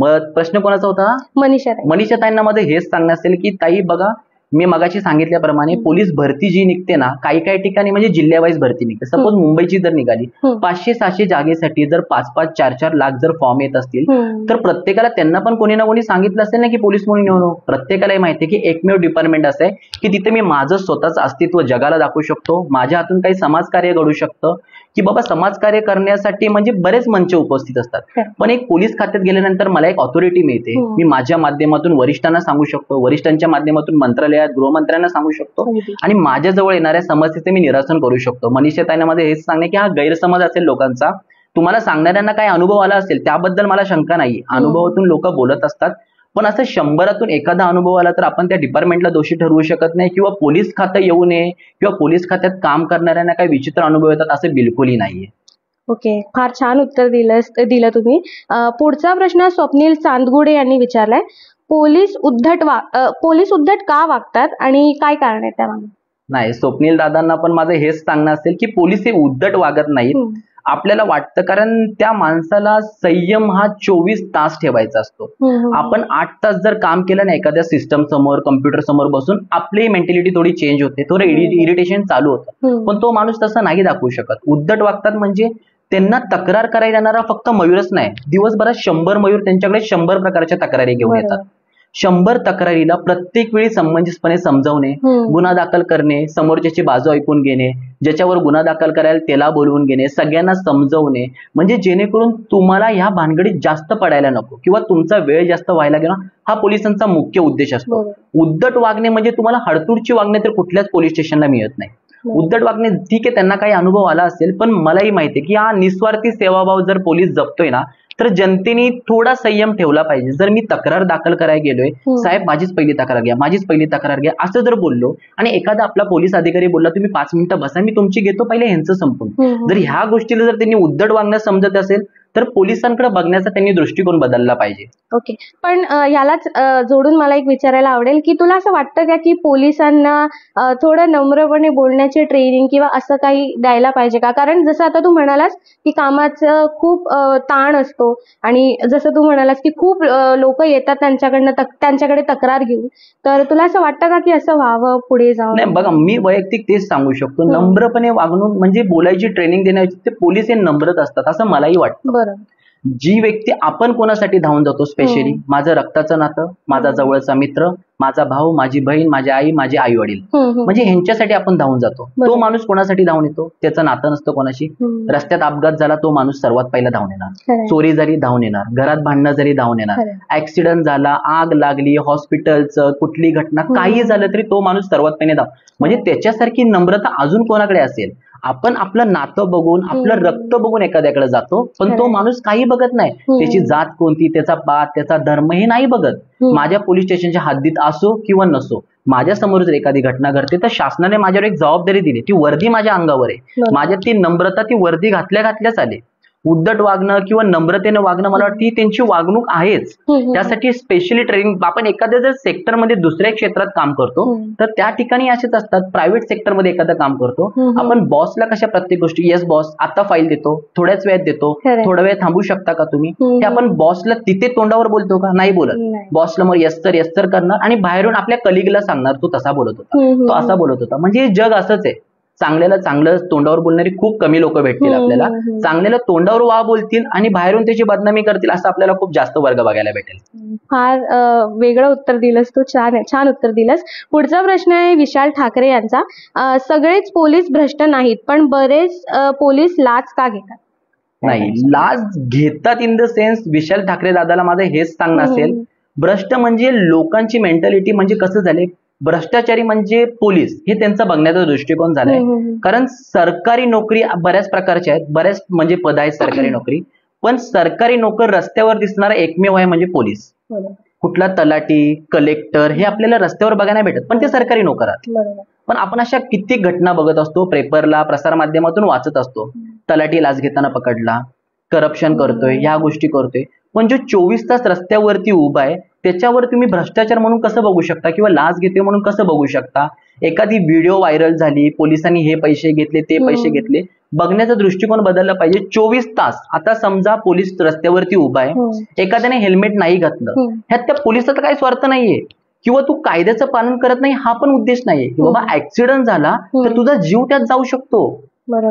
मग प्रश्न कोणाचा होता? मनीषा ताईंना मध्ये हेच सांगणं असेल की ताई बघा, मी मगाशी सांगितल्याप्रमाणे पोलीस भरती जी निघते ना, काही काही ठिकाणी म्हणजे जिल्ह्यावाईज भरती निघते. सपोज मुंबईची जर निघाली 500-600 जागेसाठी जर 5-5, 4-4 लाख जर फॉर्म येत असतील, तर प्रत्येकाला त्यांना पण कोणी ना कोणी सांगितलं असेल ना की पोलीस म्हणून येऊ. प्रत्येकाला माहिती आहे की एकमेव डिपार्टमेंट असं आहे की तिथे मी माझं स्वतःचं अस्तित्व जगाला दाखवू शकतो. माझ्या हातून काही समाजकार्य घडू शकतं की बाबा समाजकार्य करण्यासाठी म्हणजे बरेच मंच उपस्थित असतात. पण एक पोलीस खात्यात गेल्यानंतर मला एक ऑथॉरिटी मिळते. मी माझ्या माध्यमातून वरिष्ठांना सांगू शकतो, वरिष्ठांच्या माध्यमातून मंत्रालयात गृहमंत्र्यांना सांगू शकतो आणि माझ्या जवळ येणाऱ्या समस्येचे मी निरासन करू शकतो. मनीषा ताईंना मध्ये हेच सांगणे की हा गैरसमज असेल लोकांचा, तुम्हाला सांगणाऱ्यांना काय अनुभव आला असेल त्याबद्दल मला शंका नाही. अनुभवातून लोक बोलत असतात, पण असं 100तून एखादा अनुभव आला तर आपण त्या डिपार्टमेंटला दोषी ठरवू शकत नाही किंवा पोलीस खातं येऊ नये किंवा पोलीस खात्यात काम करणाऱ्यांना काही विचित्र अनुभव येतात असं बिलकुलही नाहीये. ओके, फार छान उत्तर दिलं तुम्ही. पुढचा प्रश्न स्वप्नील चांदगुडे यांनी विचारलाय. पोलीस उद्धट का वागतात आणि काय कारण आहे त्यामागे? नाही, स्वप्नील दादांना पण माझं हेच सांगणं असेल की पोलीस हे उद्धट वागत नाहीत. आपल्याला वाटतं कारण त्या माणसाला संयम हा 24 तास ठेवायचा असतो. आपण 8 तास जर काम केलं ना एखाद्या सिस्टम समोर, कम्प्युटर समोर बसून, आपली मेंटॅलिटी थोडी चेंज होते, थोडं इरिटेशन चालू होतं. पण तो माणूस तसं नाही दाखवू शकत. उद्धट वागतात म्हणजे त्यांना तक्रार करायला येणारा फक्त मयूरच नाही, दिवसभरात 100 मयूर त्यांच्याकडे 100 प्रकारच्या तक्रारी घेऊन येतात. 100 तक्रारीला प्रत्येक वेळी समंजसपणे समजावणे, गुन्हा दाखल करणे, समोरच्याची बाजू ऐकून घेणे, ज्याच्यावर गुन्हा दाखल करायला त्याला बोलवून घेणे, सगळ्यांना समजवणे, म्हणजे जेणेकरून तुम्हाला ह्या भानगडीत जास्त पडायला नको किंवा तुमचा वेळ जास्त व्हायला गेला, हा पोलिसांचा मुख्य उद्देश असतो. उद्धट वागणे म्हणजे तुम्हाला हडतूडची वागणे तर कुठल्याच पोलीस स्टेशनला मिळत नाही. उद्धट वागणे ठीक आहे, त्यांना काही अनुभव आला असेल, पण मलाही माहिती आहे की हा निस्वार्थी सेवाभाव जर पोलीस जपतोय ना, तर जनतेने थोडा संयम ठेवला पाहिजे. जर मी तक्रार दाखल करायला गेलोय, साहेब माझीच पहिली तक्रार घ्या, माझीच पहिली तक्रार घ्या, असं जर बोललो आणि एखादा आपला पोलीस अधिकारी बोलला तुम्ही 5 मिनिटं बसा, मी तुमची घेतो, पहिले ह्यांचं संपून, जर ह्या गोष्टीला जर त्यांनी उद्धट वागणं समजत असेल तर पोलिसांकडे बघण्याचा त्यांनी दृष्टिकोन बदलला पाहिजे. ओके, पण यालाच जोडून मला एक विचारायला आवडेल की तुला असं वाटतं का की पोलिसांना थोडं नम्रपणे बोलण्याची ट्रेनिंग किंवा असं काही द्यायला पाहिजे का? कारण जसं आता तू म्हणालास की कामाचं खूप ताण असतो आणि जसं तू म्हणालास की खूप लोक येतात त्यांच्याकडे तक्रार घेऊन, तर तुला असं वाटतं का की असं व्हावं पुढे जाऊन? नाही बघा, मी वैयक्तिक तेच सांगू शकतो, नम्रपणे वागणूक म्हणजे बोलायची ट्रेनिंग देण्याची, ते पोलीस हे नम्रच असतात असं मलाही वाटतं. जी व्यक्ती आपण कोणासाठी धावून जातो, स्पेशली माझं रक्ताचं नातं, माझा जवळचा मित्र, माझा भाऊ, माझी बहीण, माझी आई, माझे आई वडील, म्हणजे ह्यांच्यासाठी आपण धावून जातो. तो माणूस कोणासाठी धावून येतो? त्याचं नातं नसतं कोणाशी. रस्त्यात अपघात झाला तो माणूस सर्वात पहिला धावून येणार, चोरी झाली धावून येणार, घरात भांडणं झाली धावून येणार, ऍक्सिडेंट झाला, आग लागली, हॉस्पिटलचं कुठली घटना काही झालं तरी तो माणूस सर्वात पहिले म्हणजे त्याच्यासारखी नम्रता अजून कोणाकडे असेल? आपण आपलं नातं बघून, आपलं रक्त बघून एखाद्याकडे जातो, पण तो माणूस काही बघत नाही, त्याची जात कोणती, त्याचा पात, त्याचा धर्म हे नाही बघत. माझ्या पोलीस स्टेशनच्या हद्दीत असो किंवा नसो, माझ्या समोर जर एखादी घटना घडते तर शासनाने माझ्यावर एक जबाबदारी दिली, ती वर्दी माझ्या अंगावर आहे, माझ्यात ती नम्रता, ती वर्दी घातल्याच आले. उद्धट वागणं किंवा नम्रतेने वागणं मला वाटतं त्यांची वागणूक आहेच. त्यासाठी स्पेशली ट्रेनिंग. आपण एखाद्या जर सेक्टरमध्ये दुसऱ्या क्षेत्रात काम करतो तर त्या ठिकाणी असेच असतात. प्रायव्हेट सेक्टरमध्ये एखादं काम करतो आपण, बॉसला कशा प्रत्येक गोष्टी, येस बॉस आता फाईल देतो, थोड्याच वेळात देतो, थोडा वेळ थांबू शकता का तुम्ही, हे आपण बॉसला तिथे तोंडावर बोलतो का? नाही बोलत. बॉसला मग येस सर करणार आणि बाहेरून आपल्या कलिगला सांगणार तो तसा बोलत होता, तो असा बोलत होता. म्हणजे जग असंच आहे. चांगल्याला चांगलं तोंडावर बोलणारी खूप कमी लोक भेटतील आपल्याला, चांगल्याला तोंडावर वा बोलतील आणि बाहेरून त्याची बदनामी करतील असं आपल्याला खूप जास्त वर्ग बघायला भेटेल. फार वेगळं उत्तर दिलंस तू, छान उत्तर दिलंस. पुढचा प्रश्न आहे विशाल ठाकरे यांचा. सगळेच पोलीस भ्रष्ट नाहीत, पण बरेच पोलीस लाच का घेतात? नाही, लाच घेतात इन द सेन्स, विशाल ठाकरे दादाला माझं हेच सांगणं असेल, भ्रष्ट म्हणजे लोकांची मेंटॅलिटी म्हणजे कसं झाले, भ्रष्टाचारी म्हणजे पोलीस हे त्यांचा बघण्याचा दृष्टिकोन झालाय. कारण सरकारी नोकरी बऱ्याच प्रकारच्या आहेत, बऱ्याच म्हणजे पद आहेत सरकारी नोकरी, पण सरकारी नोकर रस्त्यावर दिसणारा एकमेव आहे म्हणजे पोलीस. कुठला तलाठी, कलेक्टर हे आपल्याला रस्त्यावर बघायला नाही भेटत, पण ते सरकारी नोकर आहेत. बरोबर. पण आपण अशा कित्येक घटना बघत असतो, पेपरला, प्रसार माध्यमातून वाचत असतो. तलाठी लाच घेताना पकडला, करप्शन करतोय, ह्या गोष्टी करतोय. पण जो 24 तास रस्त्यावरती उभा आहे त्याच्यावर तुम्ही भ्रष्टाचार म्हणून कसं बघू शकता किंवा लाच घेते म्हणून कसं बघू शकता? एखादी व्हिडिओ व्हायरल झाली, पोलिसांनी हे पैसे घेतले, ते पैसे घेतले, बघण्याचा दृष्टिकोन बदलला पाहिजे. 24 तास आता समजा पोलीस रस्त्यावरती उभा आहे, एखाद्याने हेल्मेट नाही घातलं, ह्यात त्या पोलिसाचा काही स्वार्थ नाहीये किंवा तू कायद्याचं पालन करत नाही हा पण उद्देश नाहीये की बाबा ऍक्सिडेंट झाला तर तुझा जीव त्यात जाऊ शकतो.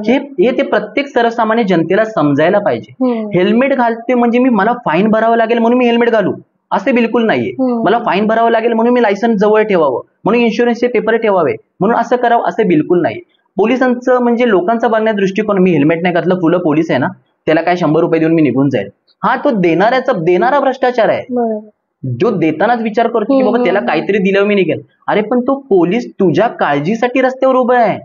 हे ते प्रत्येक सर्वसामान्य जनतेला समजायला पाहिजे. हेल्मेट घालते म्हणजे मला फाईन भरावं लागेल म्हणून मी हेल्मेट घालू असे बिलकुल नाहीये. मला फाईन भरावं लागेल म्हणून मी लायसन्स जवळ ठेवावं, म्हणून इन्शुरन्सचे पेपर ठेवावे, म्हणून असं करावं असं बिलकुल नाही. पोलिसांचं म्हणजे लोकांचा बघण्याचा दृष्टिकोन, मी हेल्मेट नाही घातलं, फुलं पोलीस आहे ना, त्याला काय 100 रुपये देऊन मी निघून जाईल, हा तो देणारा भ्रष्टाचार आहे. जो देतानाच विचार करतो की बाबा त्याला काहीतरी दिलं मी निघेल. अरे पण तो पोलीस तुझ्या काळजीसाठी रस्त्यावर उभा आहे,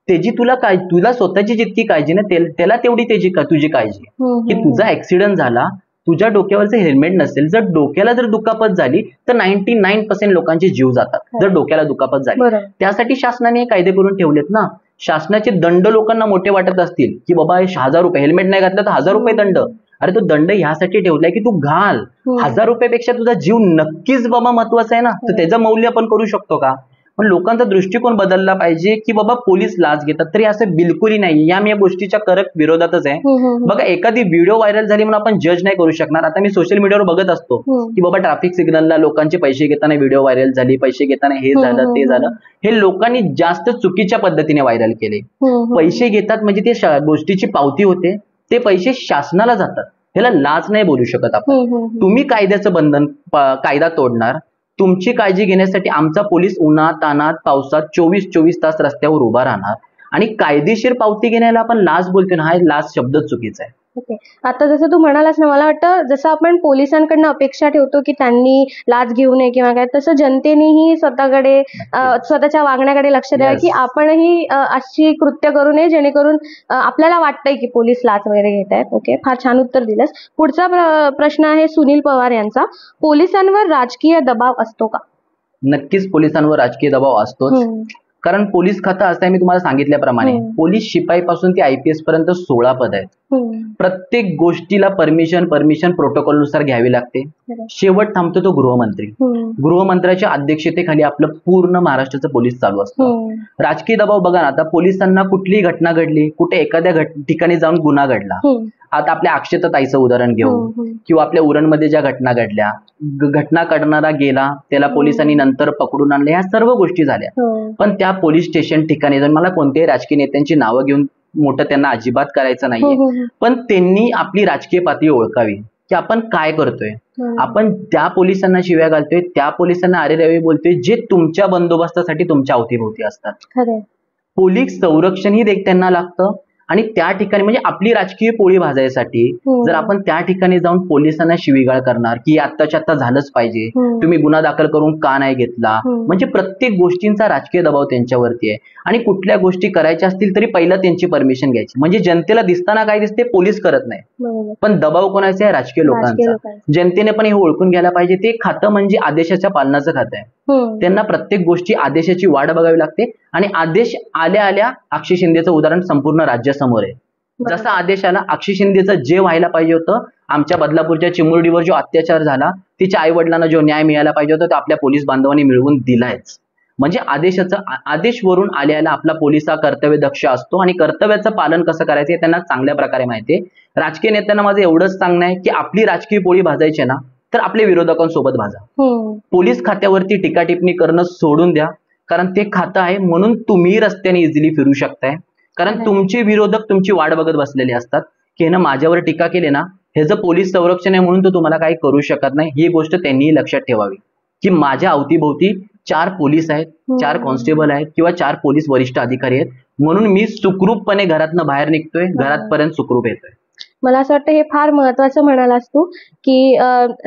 त्याची तुला स्वतःची जितकी काळजी ना त्याला तेवढी तुझी काळजी की तुझा ऍक्सिडेंट झाला, तुझ्या डोक्यावरचं हेल्मेट नसेल, जर डोक्याला जर दुखापत झाली तर 99% लोकांचे जीव जातात जर डोक्याला दुखापत झाली. त्यासाठी शासनाने कायदे करून ठेवलेत ना. शासनाचे दंड लोकांना मोठे वाटत असतील की बाबा 1000 रुपये, हेल्मेट नाही घातलं तर 1000 रुपये दंड. अरे तो दंड ह्यासाठी ठेवलाय की तू घाल. 1000 रुपयापेक्षा तुझा जीव नक्कीच बाबा महत्वाचा आहे ना, तर त्याचं मौल्य आपण करू शकतो का? पण लोकांचा दृष्टिकोन बदलला पाहिजे की बाबा पोलीस लाच घेतात, तरी असं बिलकुलही नाही. या मी या गोष्टीच्या कडक विरोधातच आहे. बघा एखादी व्हिडिओ व्हायरल झाली म्हणून आपण जज नाही करू शकणार. आता मी सोशल मीडियावर बघत असतो की बाबा ट्रॅफिक सिग्नलला लोकांचे पैसे घेताना व्हिडिओ व्हायरल झाली, पैसे घेताना हे झालं ते झालं, हे लोकांनी जास्त चुकीच्या पद्धतीने व्हायरल केले. पैसे घेतात म्हणजे ते गोष्टीची पावती होते, ते पैसे शासनाला जातात, त्याला लाच नाही बोलू शकत आपण. तुम्ही कायद्याचं बंधन, कायदा तोडणार, तुमची काळजी घेण्यासाठी आमचा पोलीस उन्हात तानात पावसात 24 तास रस्त्यावर उभा राहणार आणि कायदेशीर पावती घेण्याला आपण लाच बोलतो ना, हा लाच शब्दच चुकीचा आहे. ओके. आता जसं तू म्हणालास ना, मला वाटतं जसं आपण पोलिसांकडनं अपेक्षा ठेवतो की त्यांनी लाच घेऊ नये किंवा काय, तसं जनतेनेही स्वतःकडे स्वतःच्या वागण्याकडे लक्ष द्यावं की आपणही अशी कृत्य करू नये जेणेकरून आपल्याला वाटतंय की पोलीस लाच वगैरे घेत आहेत. ओके, फार छान उत्तर दिलंस. पुढचा प्रश्न आहे सुनील पवार यांचा. पोलिसांवर राजकीय दबाव असतो का? नक्कीच पोलिसांवर राजकीय दबाव असतोच. कारण पोलीस खातं असं आहे, मी तुम्हाला सांगितल्याप्रमाणे पोलीस शिपाई पासून ते IPS पर्यंत 16 पद आहेत. प्रत्येक गोष्टीला परमिशन प्रोटोकॉल नुसार घ्यावी लागते. शेवट थांबतो तो गृहमंत्री. गृहमंत्र्याच्या अध्यक्षतेखाली आपलं पूर्ण महाराष्ट्राचं पोलीस चालू असतं. राजकीय दबाव बघा ना, आता पोलिसांना कुठलीही घटना घडली, कुठे एखाद्या ठिकाणी जाऊन गुन्हा घडला, आता आपल्या अक्षताताईचं उदाहरण घेऊ किंवा आपल्या उरणमध्ये ज्या घटना घडल्या, घटना करणारा गेला, त्याला पोलिसांनी नंतर पकडून आणले, ह्या सर्व गोष्टी झाल्या. पण त्या पोलीस स्टेशन ठिकाणी जाऊन, मला कोणत्याही राजकीय नेत्यांची नावं घेऊन मोठं त्यांना अजिबात करायचं नाहीये, पण त्यांनी आपली राजकीय पातळी ओळखावी की आपण काय करतोय. आपण त्या पोलिसांना शिव्या घालतोय, त्या पोलिसांना अरेरावी बोलतोय जे तुमच्या बंदोबस्तासाठी तुमच्या अवतीभोवती असतात. पोलीस संरक्षणही त्यांना लागतं आणि त्या ठिकाणी म्हणजे आपली राजकीय पोळी भाजायसाठी जर आपण त्या ठिकाणी जाऊन पोलिसांना शिवीगाळ करणार की आत्ताच्या आत्ता झालंच पाहिजे, तुम्ही गुन्हा दाखल करून का नाही घेतला, म्हणजे प्रत्येक गोष्टींचा राजकीय दबाव त्यांच्यावरती आहे. आणि कुठल्या गोष्टी करायच्या असतील तरी पहिला त्यांची परमिशन घ्यायची. म्हणजे जनतेला दिसताना काय दिसते, पोलीस करत नाही, पण दबाव कोणाचा आहे, राजकीय लोकांचा. जनतेने पण हे ओळखून घ्यायला पाहिजे. ते खातं म्हणजे आदेशाच्या पालनाचं खातं आहे. त्यांना प्रत्येक गोष्टी आदेशाची वाट बघावी लागते आणि आदेश आल्या आल्या अक्षय शिंदेचं उदाहरण संपूर्ण राज्यासमोर आहे. जसा आदेश आला, अक्षय शिंदेचं जे व्हायला पाहिजे होतं, आमच्या बदलापूरच्या चिमुरडीवर जो अत्याचार झाला, तिच्या आई वडिलांना जो न्याय मिळायला पाहिजे होता, तो आपल्या पोलीस बांधवांनी मिळवून दिलायच. म्हणजे आदेशवरून आल्याला आपला पोलीस हा कर्तव्य दक्ष असतो आणि कर्तव्याचं पालन कसं करायचं हे त्यांना चांगल्या प्रकारे माहिती आहे. राजकीय नेत्यांना माझं एवढंच सांगणं आहे की आपली राजकीय पोळी भाजायची ना, तर आपल्या विरोधकांसोबत भाजा. पोलीस खात्यावरती टीका टिप्पणी करणं सोडून द्या, कारण ते खातं आहे म्हणून तुम्ही रस्त्याने इझिली फिरू शकताय. कारण तुमचे विरोधक तुमची वाट बघत बसलेले असतात की हे ना माझ्यावर टीका केली ना, हे जर पोलीस संरक्षण आहे म्हणून तो तुम्हाला काही करू शकत नाही. ही गोष्ट त्यांनीही लक्षात ठेवावी की माझ्या अवतीभोवती 4 पोलीस आहेत, 4 कॉन्स्टेबल आहेत किंवा 4 पोलीस वरिष्ठ अधिकारी आहेत, म्हणून मी सुखरूपपणे घरातनं बाहेर निघतोय, घरातपर्यंत सुखरूप येतोय. मला असं वाटतं हे फार महत्वाचं म्हणालास तू, की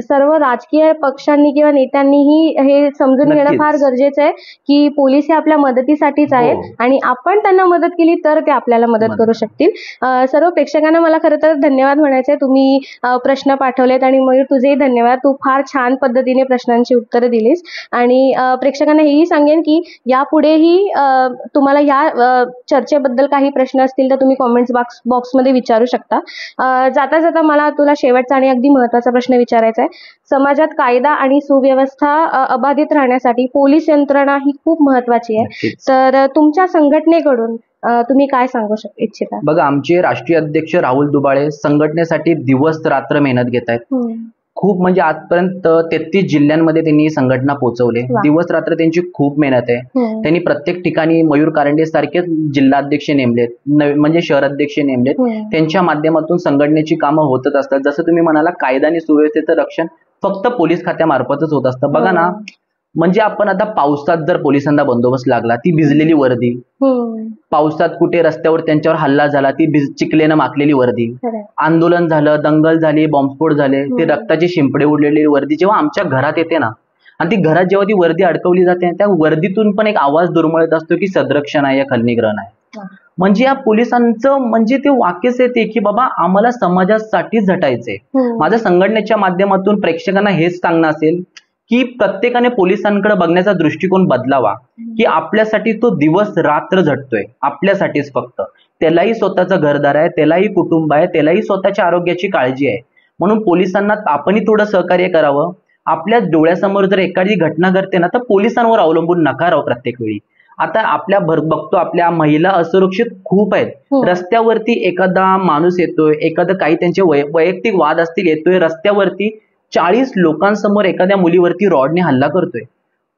सर्व राजकीय पक्षांनी किंवा नेत्यांनीही हे समजून घेणं नक्कीच. फार गरजेचं आहे, की पोलीस हे आपल्या मदतीसाठीच आहेत हो. आणि आपण त्यांना मदत केली तर ते आपल्याला मदत करू शकतील. सर्व प्रेक्षकांना मला खरं तर धन्यवाद म्हणायचे. तुम्ही प्रश्न पाठवलेत आणि मयूर तुझेही धन्यवाद. तू फार छान पद्धतीने प्रश्नांची उत्तरं दिलीस आणि प्रेक्षकांना हेही सांगेन की यापुढेही तुम्हाला या चर्चेबद्दल काही प्रश्न असतील तर तुम्ही कॉमेंट्स बॉक्समध्ये विचारू शकता. जाता जाता मला तुला शेवटचा आणि अगदी महत्त्वाचा प्रश्न विचारायचा आहे. समाजात कायदा आणि सुव्यवस्था अबाधित राहण्यासाठी पोलीस यंत्रणा ही खूप महत्त्वाची आहे. नक्कीच. तर तुमच्या संघटनेकडून तुम्ही काय सांगू इच्छिता? बघा, आमचे राष्ट्रीय अध्यक्ष राहुल दुबाळे संघटनेसाठी दिवस रात्र मेहनत घेत आहेत. खूप म्हणजे आजपर्यंत 33 जिल्ह्यांमध्ये त्यांनी संघटना पोहोचवले. वा. दिवस रात्र त्यांची खूप मेहनत आहे. त्यांनी प्रत्येक ठिकाणी मयूर कारंडे सारखेच जिल्हाध्यक्ष नेमलेत, म्हणजे शहर अध्यक्ष नेमलेत. त्यांच्या माध्यमातून संघटनेची कामं होतच असतात. जसं तुम्ही म्हणाला, कायदा आणि सुव्यवस्थेचं रक्षण फक्त पोलीस खात्यामार्फतच होत असतं. बघा ना, म्हणजे आपण आता पावसात जर पोलिसांना बंदोबस्त लागला, ती भिजलेली वर्दी, पावसात कुठे रस्त्यावर त्यांच्यावर हल्ला झाला, ती चिखलेनं माखलेली वर्दी, आंदोलन झालं, दंगल झाली, बॉम्बस्फोट झाले, ते रक्ताचे शिंपडे उडलेली वर्दी जेव्हा आमच्या घरात येते ना, आणि ती घरात जेव्हा ती वर्दी अडकवली जाते, त्या वर्दीतून पण एक आवाज दुर्मळत असतो की सदरक्षण आहे या खलनिग्रहण आहे. म्हणजे या पोलिसांचं म्हणजे ते वाक्यच येते की बाबा आम्हाला समाजासाठी झटायचंय. माझ्या संघटनेच्या माध्यमातून प्रेक्षकांना हेच सांगणं असेल की प्रत्येकाने पोलिसांकडे बघण्याचा दृष्टिकोन बदलावा, की आपल्यासाठी तो दिवस रात्र झटतोय, आपल्यासाठीच फक्त. त्यालाही स्वतःचं घरदार आहे, त्यालाही कुटुंब आहे, त्यालाही स्वतःच्या आरोग्याची काळजी आहे. म्हणून पोलिसांना आपणही थोडं सहकार्य करावं. आपल्या डोळ्यासमोर जर एखादी घटना घडते ना, तर पोलिसांवर अवलंबून नका राहू प्रत्येक वेळी. आता आपल्या बघतो, आपल्या महिला असुरक्षित खूप आहेत. रस्त्यावरती एखादा माणूस येतोय, एखादं काही त्यांचे वैयक्तिक वाद असतील येतोय रस्त्यावरती, 40 लोकांसमोर एखाद्या मुलीवरती रॉडने हल्ला करतोय.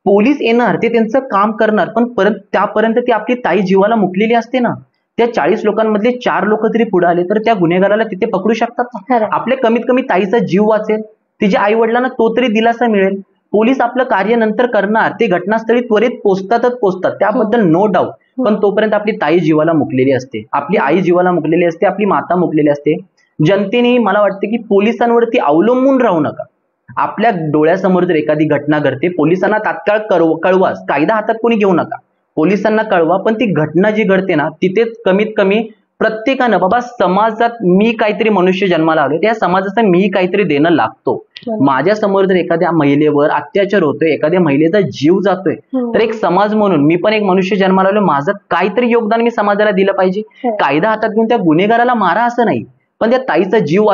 पोलीस येणार, ते त्यांचं काम करणार, पण त्यापर्यंत ती आपली ताई जीवाला मुकलेली असते ना. त्या 40 लोकांमधले 4 लोक जरी पुढे आले तर त्या गुन्हेगाराला तिथे पकडू शकतात ना. आपले कमीत कमी ताईचा जीव वाचेल, तिच्या आई वडिलांना तो तरी दिलासा मिळेल. पोलीस आपलं कार्य नंतर करणार, ते घटनास्थळी त्वरित पोहोचतात, त्याबद्दल नो डाऊट. पण तोपर्यंत आपली ताई जीवाला मुकलेली असते, आपली आई जीवाला मुकलेली असते, आपली माता मुकलेली असते. जनतेने मला वाटते की पोलिसांवरती अवलंबून राहू नका. आपल्या डोळ्यासमोर जर एखादी घटना घडते, पोलिसांना तात्काळ कळवा. कायदा हातात कोणी घेऊ नका, पोलिसांना कळवा. पण ती घटना जी घडते ना, तिथेच कमीत कमी प्रत्येकानं बाबा समाजात मी काहीतरी मनुष्य जन्माला आलोय, त्या समाजाचं मी काहीतरी देणं लागतो. माझ्या समोर जर एखाद्या महिलेवर अत्याचार होतोय, एखाद्या महिलेचा जीव जातोय, तर एक समाज म्हणून मी पण एक मनुष्य जन्माला आलोय, माझं काहीतरी योगदान मी समाजाला दिलं पाहिजे. कायदा हातात घेऊन त्या गुन्हेगाराला मारा असं नाही, पण त्या ताईचा जीव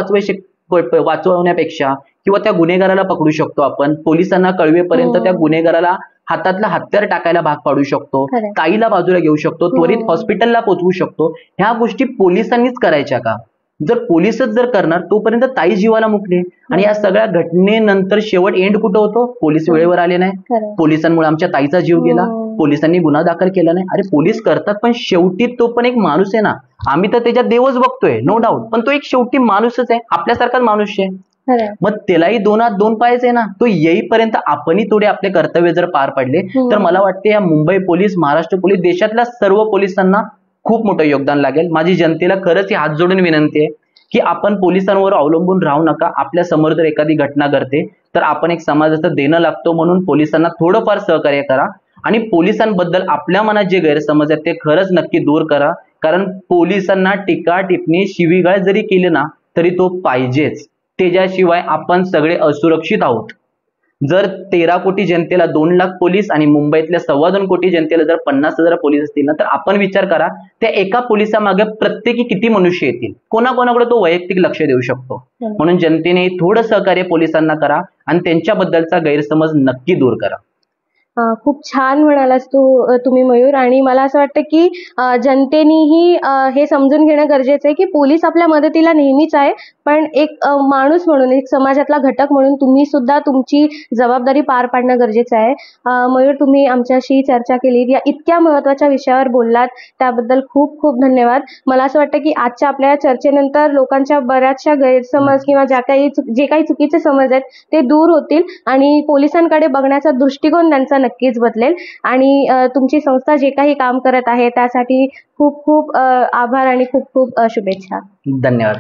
वाचवण्यापेक्षा किंवा त्या गुन्हेगाराला पकडू शकतो आपण. पोलिसांना कळवेपर्यंत त्या गुन्हेगाराला हातातला हत्यार टाकायला भाग पाडू शकतो, ताईला बाजूला घेऊ शकतो, त्वरित हॉस्पिटलला पोहोचवू शकतो. ह्या गोष्टी पोलिसांनीच करायच्या का? जर पोलीसच जर करणार, तोपर्यंत ताई जीवाला मुकले. आणि या सगळ्या घटनेनंतर शेवट एंड कुठं होतो? पोलीस वेळेवर आले नाही, पोलिसांमुळे आमच्या ताईचा जीव गेला, पोलिसांनी गुन्हा दाखल केला नाही. अरे पोलीस करतात, पण शेवटी तो पण एक माणूस आहे ना. आम्ही तर त्याच्यात देवच बघतोय, नो डाऊट, पण तो एक शेवटी माणूसच आहे, आपल्यासारखाच माणूस आहे. मग त्यालाही 2 हात 2 पायच आहे ना. तो येईपर्यंत आपणही थोडे आपले कर्तव्य जर पार पाडले तर मला वाटते या मुंबई पोलीस, महाराष्ट्र पोलीस, देशातल्या सर्व पोलिसांना खूप मोठं योगदान लागेल. माझी जनतेला खरंच ही हात जोडून विनंती आहे की आपण पोलिसांवर अवलंबून राहू नका. आपल्या समोर जर एखादी घटना घडते तर आपण एक समाजाचं देणं लागतो, म्हणून पोलिसांना थोडंफार सहकार्य करा. आणि पोलिसांबद्दल आपल्या मनात जे गैरसमज आहेत ते खरंच नक्की दूर करा. कारण पोलिसांना टीका टिप्पणी शिवीगाळ जरी केली ना तरी तो पाहिजेच. त्याच्याशिवाय आपण सगळे असुरक्षित आहोत. जर 13 कोटी जनतेला 2 लाख पोलीस आणि मुंबईतल्या 2.25 कोटी जनतेला जर 50,000 पोलीस असतील ना, तर आपण विचार करा त्या एका पोलिसामागे प्रत्येकी किती मनुष्य येतील. कोणाकोणाकडे तो वैयक्तिक लक्ष देऊ शकतो. म्हणून जनतेने थोडं सहकार्य पोलिसांना करा आणि त्यांच्याबद्दलचा गैरसमज नक्की दूर करा. खूप छान म्हणालास तुम्ही मयूर. आणि मला असं वाटतं की जनतेनेही हे समजून घेणं गरजेचं आहे की पोलीस आपल्या मदतीला नेहमीच आहे, पण एक माणूस म्हणून, एक समाजातला घटक म्हणून तुम्ही सुद्धा तुमची जबाबदारी पार पाडणं गरजेचं आहे. मयूर, तुम्ही आमच्याशी चर्चा केली, या इतक्या महत्त्वाच्या विषयावर बोललात, त्याबद्दल खूप खूप धन्यवाद. मला असं वाटतं की आजच्या आपल्या चर्चेनंतर लोकांच्या बऱ्याचशा गैरसमज किंवा जे काही चुकीचे समज आहेत ते दूर होतील आणि पोलिसांकडे बघण्याचा दृष्टिकोन त्यांचा नक्कीच बदलेल. आणि तुमची संस्था जे काही काम करत आहे त्यासाठी खूप खूप आभार आणि खूप खूप शुभेच्छा. धन्यवाद.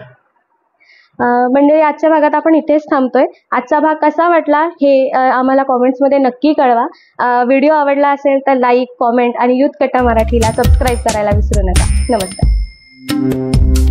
मंडळी, आजच्या भागात आपण इथेच थांबतोय. आजचा भाग कसा वाटला हे आम्हाला कॉमेंट्समध्ये नक्की कळवा. व्हिडिओ आवडला असेल तर लाईक, कॉमेंट आणि यूथ कट्टा मराठीला सबस्क्राईब करायला विसरू नका. नमस्कार.